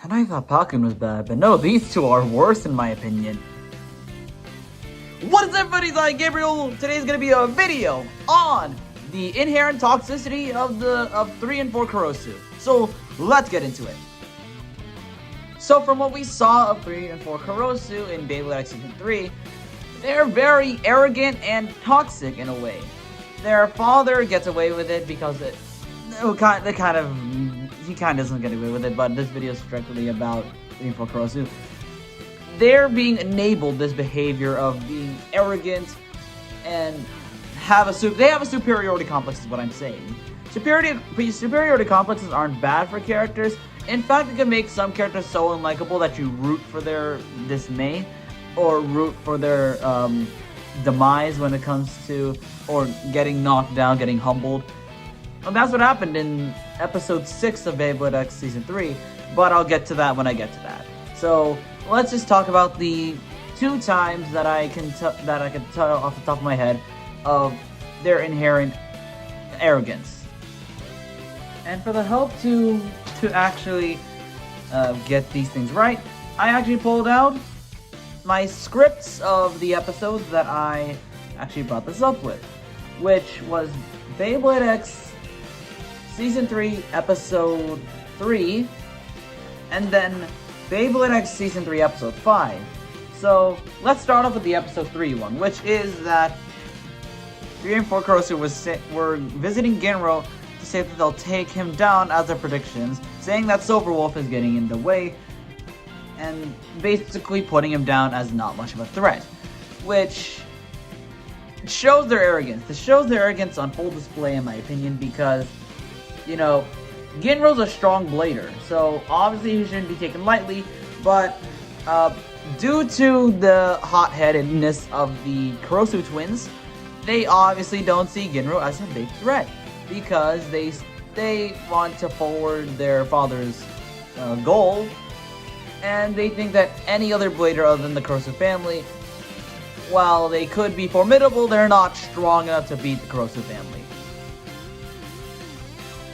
And I thought Falcon was bad, but no, these two are worse in my opinion. What is up, everybody? I'm Gabriel. Today's gonna be a video on the inherent toxicity of 3 and 4 Kurosu. So let's get into it. So from what we saw of 3 and 4 Kurosu in Beyblade X Season 3, they're very arrogant and toxic in a way. Their father gets away with it because he kind of doesn't get away with it, but this video is strictly about 3 and 4 Kurosu. They're being enabled this behavior of being arrogant and they have a superiority complex is what I'm saying. Superiority complexes aren't bad for characters. In fact, it can make some characters so unlikable that you root for their dismay or root for their demise when it comes to or getting knocked down, getting humbled. And that's what happened in episode 6 of Beyblade X Season 3, but I'll get to that when I get to that. So let's just talk about the 2 times that I can tell off the top of my head of their inherent arrogance. And for the help to actually get these things right, I actually pulled out my scripts of the episodes that I actually brought this up with, which was Beyblade X Season 3, Episode 3, and then Beyblade X Season 3, Episode 5. So, let's start off with the Episode 3 one, which is that 3 and 4 Kurosu were visiting Ginro to say that they'll take him down as their predictions, saying that Silver Wolf is getting in the way, and basically putting him down as not much of a threat, which shows their arrogance. This shows their arrogance on full display, in my opinion, because, you know, Ginro's a strong blader, so obviously he shouldn't be taken lightly, but due to the hot-headedness of the Kurosu twins, they obviously don't see Ginro as a big threat, because they want to forward their father's goal, and they think that any other blader other than the Kurosu family, while they could be formidable, they're not strong enough to beat the Kurosu family.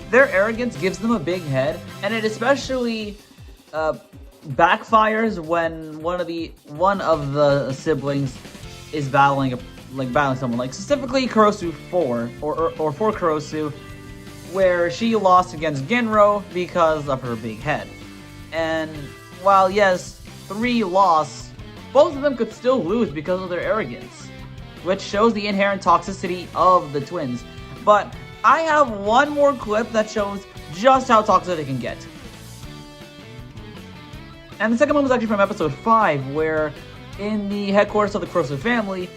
Their arrogance gives them a big head, and it especially backfires when one of the siblings is battling someone, like specifically Kurosu 4 or 4 Kurosu, where she lost against Ginro because of her big head. And while yes, 3 lost, both of them could still lose because of their arrogance, which shows the inherent toxicity of the twins. But I have one more clip that shows just how toxic they can get. And the second one was actually from episode 5, where in the headquarters of the Kurosu family,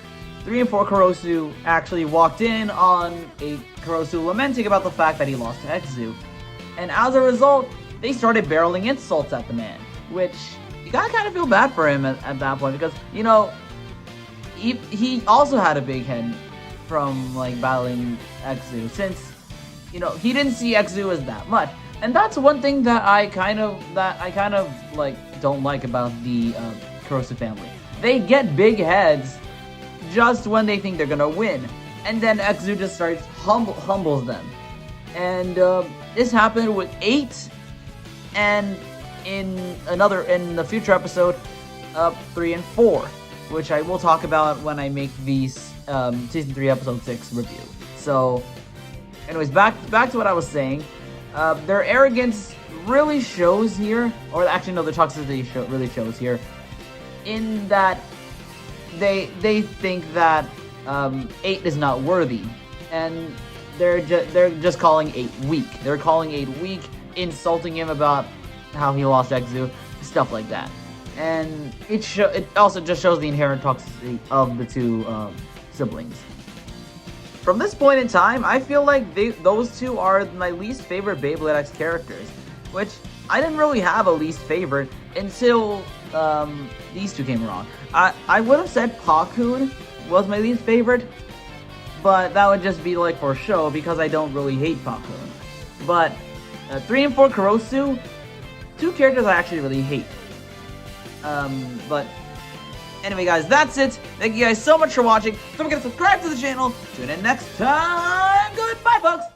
3 and 4 Kurosu actually walked in on a Kurosu lamenting about the fact that he lost to Exu. And as a result, they started barreling insults at the man, which you gotta kind of feel bad for him at that point, because, you know, he also had a big head from like battling Exu, since, you know, he didn't see Exu as that much. And that's one thing that I kind of like don't like about the Kurosu family. They get big heads just when they think they're gonna win, and then Exu just starts humbles them. And this happened with 8, and in the future episode, 3 and 4, which I will talk about when I make these Season 3 Episode 6 review. So, anyways, back to what I was saying. Their arrogance really shows here, or actually no, the toxicity really shows here, in that they think that 8 is not worthy, and they're just calling 8 weak. They're calling 8 weak, insulting him about how he lost Exu, stuff like that. And it also just shows the inherent toxicity of the 2 siblings. From this point in time, I feel like those 2 are my least favorite Beyblade X characters, which I didn't really have a least favorite until these 2 came along. I would have said Pakun was my least favorite, but that would just be like for show, because I don't really hate Pakun. But 3 and 4 Kurosu, 2 characters I actually really hate. But anyway, guys, that's it. Thank you guys so much for watching. Don't forget to subscribe to the channel. Tune in next time. Goodbye, folks.